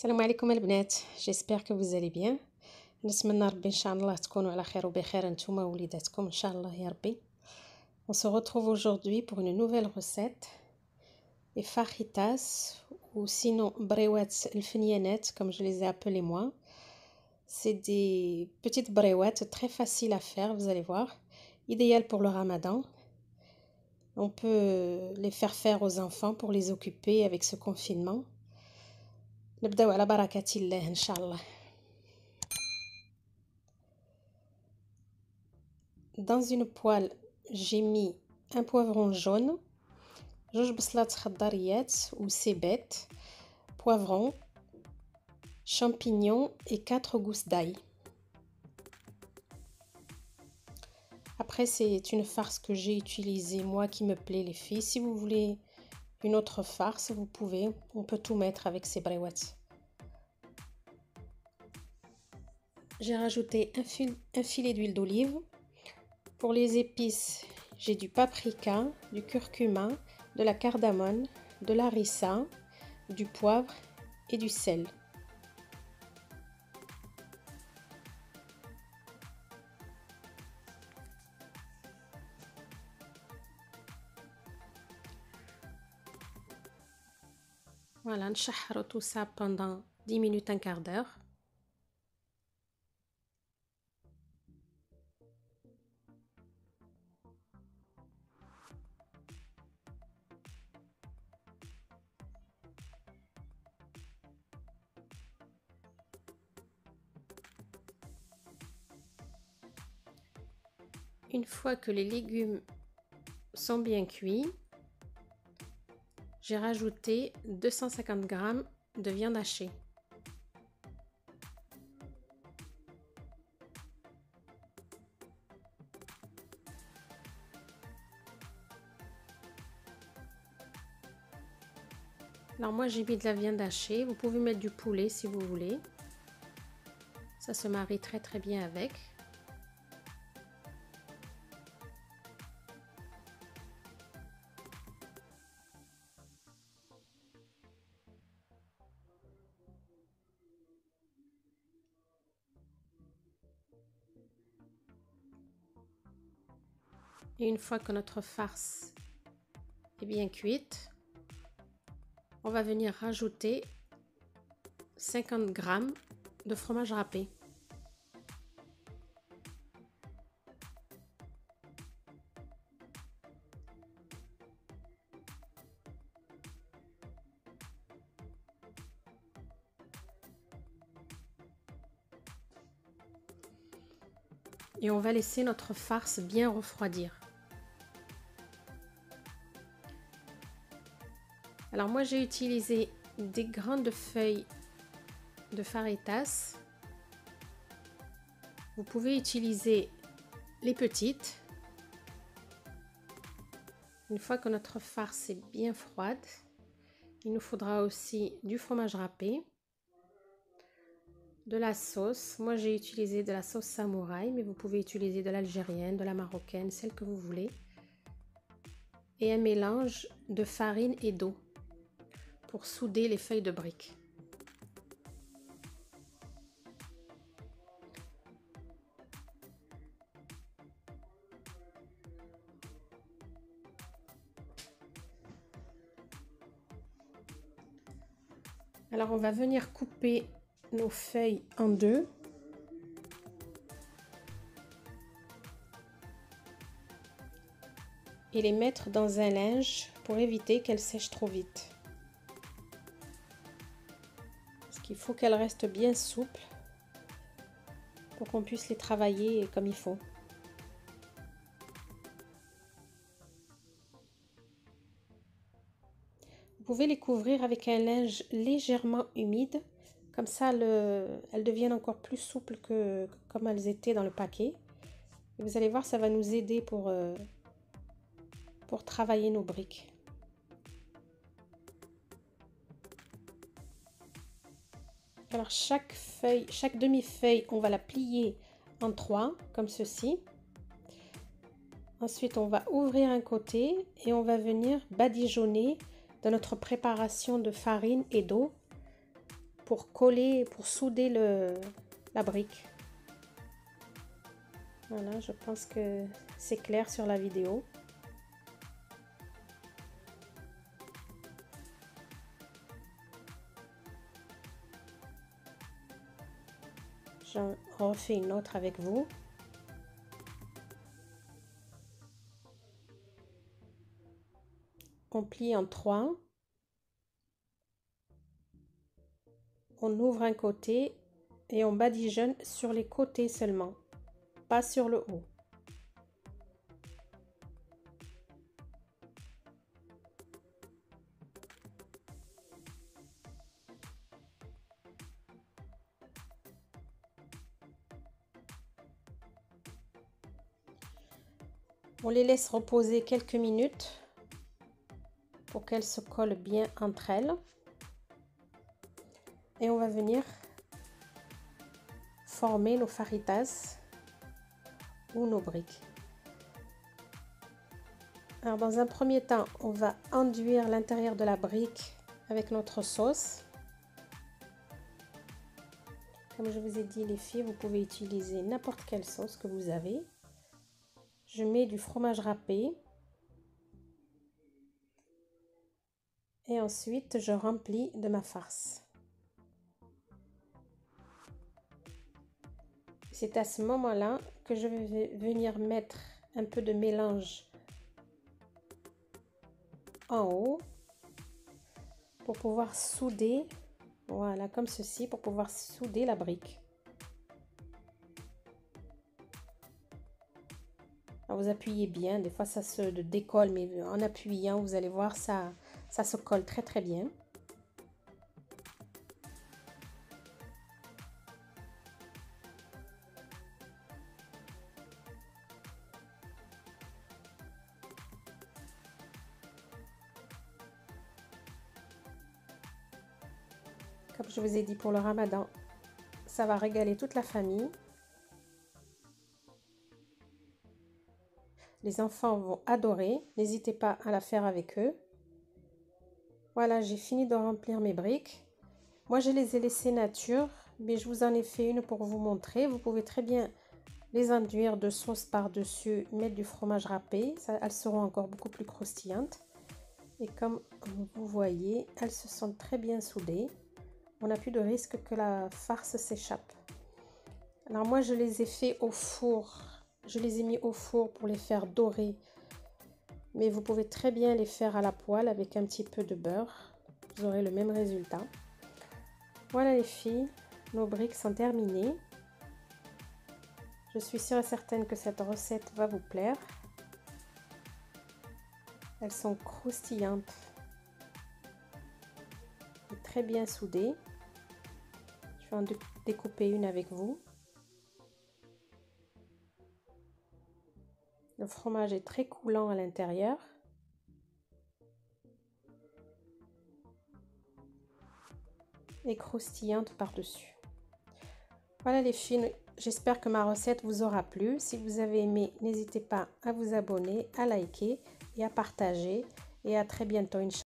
السلام عليكم البنات. j'espère que vous allez bien. نتمنى ربي ان شاء الله تكونوا على خير وبخير نتوما ووليداتكم ان شاء الله يا ربي. On se retrouve aujourd'hui pour une nouvelle recette, les fajitas ou sinon bréouettes الفنيانات comme je les ai appelées moi. C'est des petites bréouettes très faciles à faire, vous allez voir, idéales pour le ramadan. On peut les faire aux enfants pour les occuper avec ce confinement. نبداو على بركة الله ان شاء الله. Dans une poêle, j'ai mis un poivron jaune, جوج بصلات خضريات ou cébettes, poivron, champignons et 4 gousses d'ail. Après, c'est une farce que j'ai utilisée, moi qui me plaît les filles. Si vous voulez une autre farce, vous pouvez, on peut tout mettre avec ces bréouettes. J'ai rajouté un filet d'huile d'olive. Pour les épices, j'ai du paprika, du curcuma, de la cardamone, de la harissa, du poivre et du sel. Voilà, نشحروا tout ça pendant 10 minutes, un quart d'heure. Une fois que les légumes sont bien cuits, j'ai rajouté 250 g de viande hachée. Alors moi j'ai mis de la viande hachée, vous pouvez mettre du poulet si vous voulez. Ça se marie très très bien avec. Et une fois que notre farce est bien cuite, on va venir rajouter 50 g de fromage râpé. Et on va laisser notre farce bien refroidir. Alors moi j'ai utilisé des grandes feuilles de faritas. Vous pouvez utiliser les petites. Une fois que notre farce est bien froide, il nous faudra aussi du fromage râpé, de la sauce. Moi j'ai utilisé de la sauce samouraï, mais vous pouvez utiliser de l'algérienne, de la marocaine, celle que vous voulez. Et un mélange de farine et d'eau pour souder les feuilles de briques. Alors on va venir couper nos feuilles en deux. Et les mettre dans un linge pour éviter qu'elles sèchent trop vite. Parce qu'il faut qu'elles restent bien souples pour qu'on puisse les travailler comme il faut. Vous pouvez les couvrir avec un linge légèrement humide. Comme ça, elles deviennent encore plus souples que comme elles étaient dans le paquet. Et vous allez voir, ça va nous aider pour travailler nos briques. Alors chaque demi-feuille, on va la plier en 3, comme ceci. Ensuite, on va ouvrir un côté et on va venir badigeonner de notre préparation de farine et d'eau pour coller, pour souder la brique. Voilà, je pense que c'est clair sur la vidéo. J'en refais une autre avec vous. On plie en 3. On ouvre un côté et on badigeonne sur les côtés seulement, pas sur le haut. On les laisse reposer quelques minutes pour qu'elles se collent bien entre elles. Et on va venir former nos faritas ou nos briques. Alors dans un premier temps, on va enduire l'intérieur de la brique avec notre sauce. Comme je vous ai dit les filles, vous pouvez utiliser n'importe quelle sauce que vous avez. Je mets du fromage râpé. Et ensuite, je remplis de ma farce. C'est à ce moment-là que je vais venir mettre un peu de mélange en haut pour pouvoir souder, voilà, comme ceci, pour pouvoir souder la brique. Alors vous appuyez bien, des fois ça se décolle, mais en appuyant, vous allez voir, ça se colle très très bien. Comme je vous ai dit pour le ramadan, ça va régaler toute la famille. Les enfants vont adorer, n'hésitez pas à la faire avec eux. Voilà, j'ai fini de remplir mes briques. Moi, je les ai laissées nature, mais je vous en ai fait une pour vous montrer. Vous pouvez très bien les enduire de sauce par-dessus, mettre du fromage râpé. Ça, elles seront encore beaucoup plus croustillantes. Et comme vous voyez, elles se sont très bien soudées. On n'a plus de risque que la farce s'échappe. Alors moi, je les ai fait au four. Je les ai mis au four pour les faire dorer. Mais vous pouvez très bien les faire à la poêle avec un petit peu de beurre. Vous aurez le même résultat. Voilà les filles, nos briques sont terminées. Je suis sûre et certaine que cette recette va vous plaire. Elles sont croustillantes et très bien soudées. Je vais en découper une avec vous. Le fromage est très coulant à l'intérieur. Et croustillante par-dessus. Voilà les filles, j'espère que ma recette vous aura plu. Si vous avez aimé, n'hésitez pas à vous abonner, à liker et à partager. Et à très bientôt, Inch'Allah.